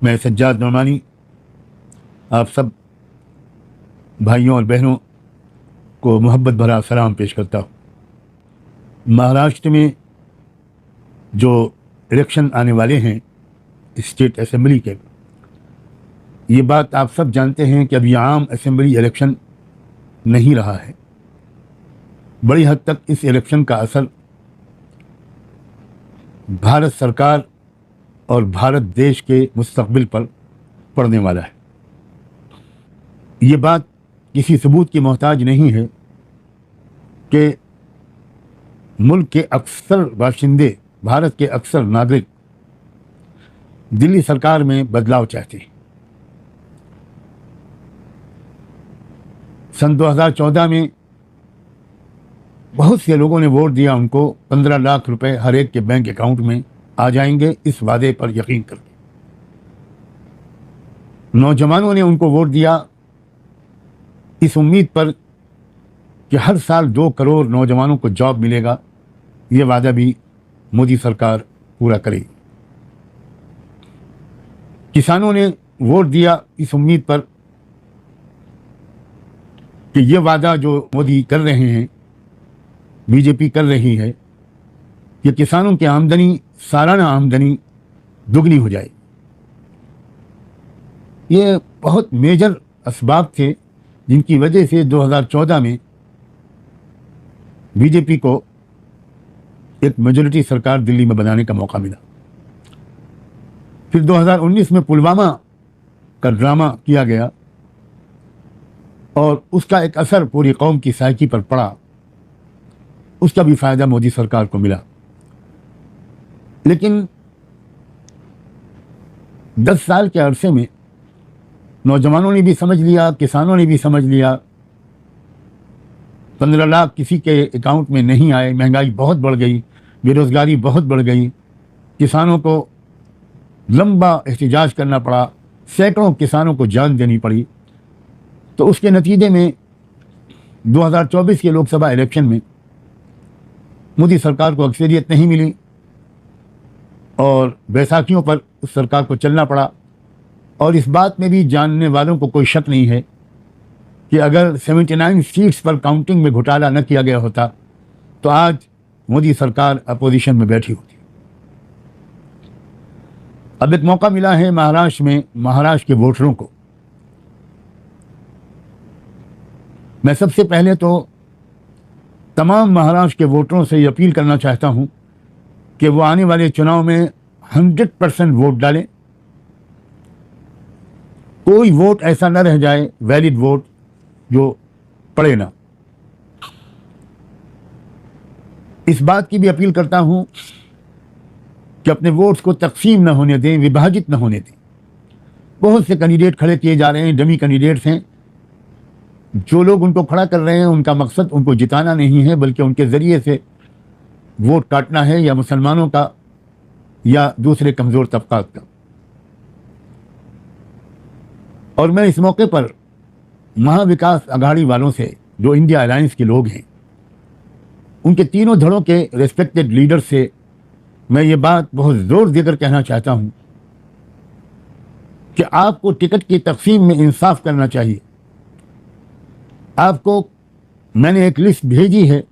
मैं सज्जाद नोमानी आप सब भाइयों और बहनों को मोहब्बत भरा सलाम पेश करता हूँ। महाराष्ट्र में जो इलेक्शन आने वाले हैं स्टेट असेंबली के, ये बात आप सब जानते हैं कि अभी आम असेंबली इलेक्शन नहीं रहा है। बड़ी हद तक इस इलेक्शन का असर भारत सरकार और भारत देश के मुस्तकबिल पर पड़ने वाला है। ये बात किसी सबूत की मोहताज नहीं है कि मुल्क के अक्सर बाशिंदे, भारत के अक्सर नागरिक दिल्ली सरकार में बदलाव चाहते हैं। सन 2014 में बहुत से लोगों ने वोट दिया, उनको 15 लाख रुपए हर एक के बैंक अकाउंट में आ जाएंगे, इस वादे पर यकीन करके। नौजवानों ने उनको वोट दिया इस उम्मीद पर कि हर साल 2 करोड़ नौजवानों को जॉब मिलेगा। ये वादा भी मोदी सरकार पूरा करेगी। किसानों ने वोट दिया इस उम्मीद पर कि ये वादा जो मोदी कर रहे हैं, बीजेपी कर रही है, कि किसानों की आमदनी, सालाना आमदनी दुगनी हो जाए। ये बहुत मेजर असबाब थे जिनकी वजह से 2014 में बीजेपी को एक मेजॉरिटी सरकार दिल्ली में बनाने का मौका मिला। फिर 2019 में पुलवामा का ड्रामा किया गया और उसका एक असर पूरी कौम की साइकी पर पड़ा। उसका भी फायदा मोदी सरकार को मिला। लेकिन 10 साल के अरसे में नौजवानों ने भी समझ लिया, किसानों ने भी समझ लिया, 15 लाख किसी के अकाउंट में नहीं आए। महंगाई बहुत बढ़ गई, बेरोजगारी बहुत बढ़ गई, किसानों को लंबा एहतजाज करना पड़ा, सैकड़ों किसानों को जान देनी पड़ी। तो उसके नतीजे में 2024 के लोकसभा इलेक्शन में मोदी सरकार को अक्सरियत नहीं मिली और बैसाखियों पर उस सरकार को चलना पड़ा। और इस बात में भी जानने वालों को कोई शक नहीं है कि अगर 79 सीट्स पर काउंटिंग में घोटाला न किया गया होता तो आज मोदी सरकार अपोजिशन में बैठी होती। अब एक मौका मिला है महाराष्ट्र में, महाराष्ट्र के वोटरों को। मैं सबसे पहले तो तमाम महाराष्ट्र के वोटरों से ये अपील करना चाहता हूं कि वो आने वाले चुनाव में 100% वोट डालें। कोई वोट ऐसा न रह जाए, वैलिड वोट, जो पड़े ना। इस बात की भी अपील करता हूं कि अपने वोट्स को तकसीम न होने दें, विभाजित न होने दें। बहुत से कैंडिडेट खड़े किए जा रहे हैं, डमी कैंडिडेट्स हैं। जो लोग उनको खड़ा कर रहे हैं उनका मकसद उनको जिताना नहीं है, बल्कि उनके ज़रिए से वोट काटना है, या मुसलमानों का या दूसरे कमज़ोर तबकात का। और मैं इस मौके पर महाविकास अघाड़ी वालों से, जो इंडिया अलायंस के लोग हैं, उनके तीनों धड़ों के रेस्पेक्टेड लीडर से मैं ये बात बहुत ज़ोर देकर कहना चाहता हूं कि आपको टिकट की तकसीम में इंसाफ करना चाहिए। आपको मैंने एक लिस्ट भेजी है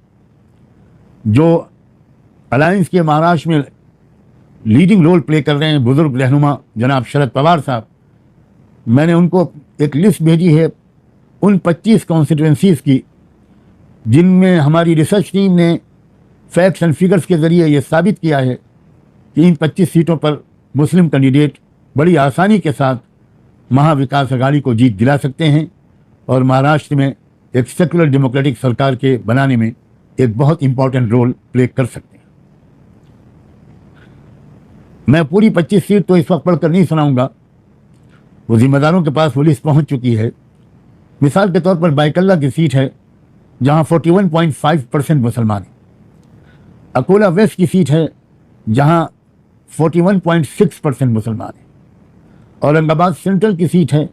जो अलायंस के महाराष्ट्र में लीडिंग रोल प्ले कर रहे हैं, बुजुर्ग रहनुमा जनाब शरद पवार साहब। मैंने उनको एक लिस्ट भेजी है उन 25 कॉन्स्टिट्यूएंसीज़ की जिनमें हमारी रिसर्च टीम ने फैक्ट्स एंड फिगर्स के ज़रिए ये साबित किया है कि इन 25 सीटों पर मुस्लिम कैंडिडेट बड़ी आसानी के साथ महाविकास अघाड़ी को जीत दिला सकते हैं और महाराष्ट्र में एक सेकुलर डेमोक्रेटिक सरकार के बनाने में एक बहुत इंपॉर्टेंट रोल प्ले कर सकते हैं। मैं पूरी 25 सीट तो इस वक्त पढ़कर नहीं सुनाऊंगा, वो जिम्मेदारों के पास वो लिस्ट पहुंच चुकी है। मिसाल के तौर पर बाइकल्ला की सीट है जहां 41.5% मुसलमान हैं। अकोला वेस्ट की सीट है जहां 41.6% मुसलमान हैं। औरंगाबाद सेंट्रल की सीट है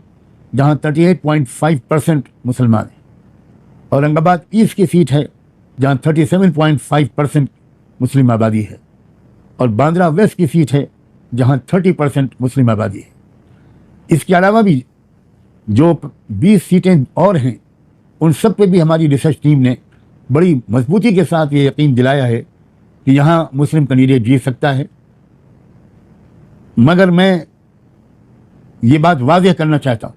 जहां 38.5% मुसलमान हैं। औरंगाबाद ईस्ट की सीट है जहां 37.5% मुस्लिम आबादी है। और बांद्रा वेस्ट की सीट है जहां 30% मुस्लिम आबादी है। इसके अलावा भी जो 20 सीटें और हैं, उन सब पे भी हमारी रिसर्च टीम ने बड़ी मजबूती के साथ ये यकीन दिलाया है कि यहाँ मुस्लिम कैंडिडेट जीत सकता है। मगर मैं ये बात वाज़ेह करना चाहता हूँ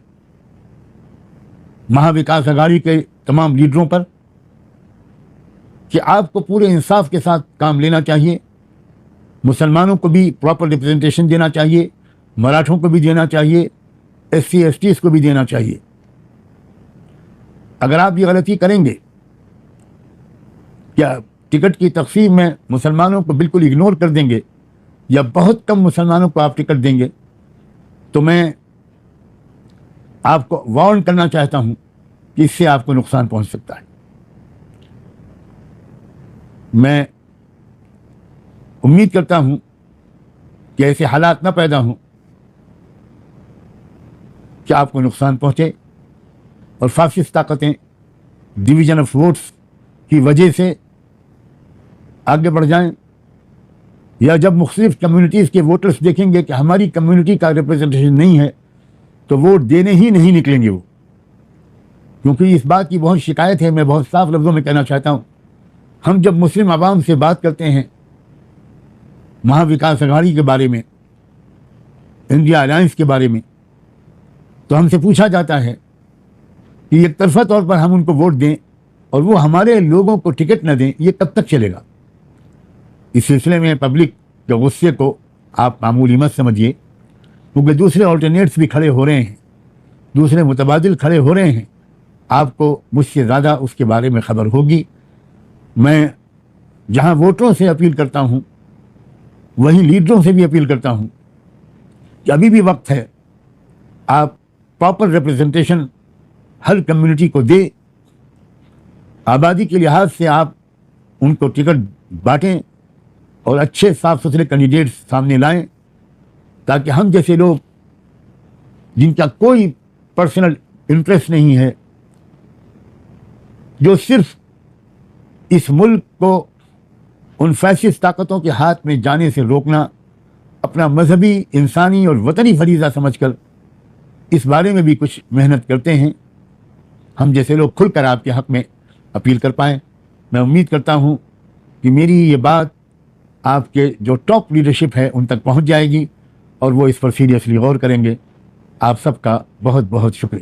महाविकास अघाड़ी के तमाम लीडरों पर कि आपको पूरे इंसाफ के साथ काम लेना चाहिए। मुसलमानों को भी प्रॉपर रिप्रेजेंटेशन देना चाहिए, मराठों को भी देना चाहिए, SC STs को भी देना चाहिए। अगर आप ये गलती करेंगे, क्या टिकट की तकसीम में मुसलमानों को बिल्कुल इग्नोर कर देंगे या बहुत कम मुसलमानों को आप टिकट देंगे, तो मैं आपको वार्न करना चाहता हूं कि इससे आपको नुकसान पहुंच सकता है। मैं उम्मीद करता हूं कि ऐसे हालात ना पैदा हों कि आपको नुकसान पहुंचे और फासिस्ट ताकतें डिवीजन ऑफ वोट्स की वजह से आगे बढ़ जाएं, या जब मुख्तलिफ कम्युनिटीज़ के वोटर्स देखेंगे कि हमारी कम्युनिटी का रिप्रेजेंटेशन नहीं है तो वोट देने ही नहीं निकलेंगे वो। क्योंकि इस बात की बहुत शिकायत है, मैं बहुत साफ लफ्ज़ों में कहना चाहता हूँ, हम जब मुस्लिम आवाम से बात करते हैं महाविकास अघाड़ी के बारे में, इंडिया अलायंस के बारे में, तो हमसे पूछा जाता है कि एक तरफा तौर पर हम उनको वोट दें और वो हमारे लोगों को टिकट न दें, ये कब तक चलेगा। इस सिलसिले में पब्लिक के गुस्से को आप मामूली मत समझिए, क्योंकि दूसरे ऑल्टरनेट्स भी खड़े हो रहे हैं, दूसरे मुतबादिल खड़े हो रहे हैं। आपको मुझसे ज़्यादा उसके बारे में ख़बर होगी। मैं जहां वोटरों से अपील करता हूं, वहीं लीडरों से भी अपील करता हूं कि अभी भी वक्त है, आप प्रॉपर रिप्रेजेंटेशन हर कम्युनिटी को दे। आबादी के लिहाज से आप उनको टिकट बांटें और अच्छे साफ सुथरे कैंडिडेट्स सामने लाएं, ताकि हम जैसे लोग जिनका कोई पर्सनल इंटरेस्ट नहीं है, जो सिर्फ इस मुल्क को उन फैसिस्ट ताकतों के हाथ में जाने से रोकना अपना मजहबी, इंसानी और वतनी फरीज़ा समझकर इस बारे में भी कुछ मेहनत करते हैं, हम जैसे लोग खुलकर आपके हक़ में अपील कर पाएँ। मैं उम्मीद करता हूँ कि मेरी ये बात आपके जो टॉप लीडरशिप है उन तक पहुँच जाएगी और वो इस पर सीरियसली गौर करेंगे। आप सबका बहुत बहुत शुक्रिया।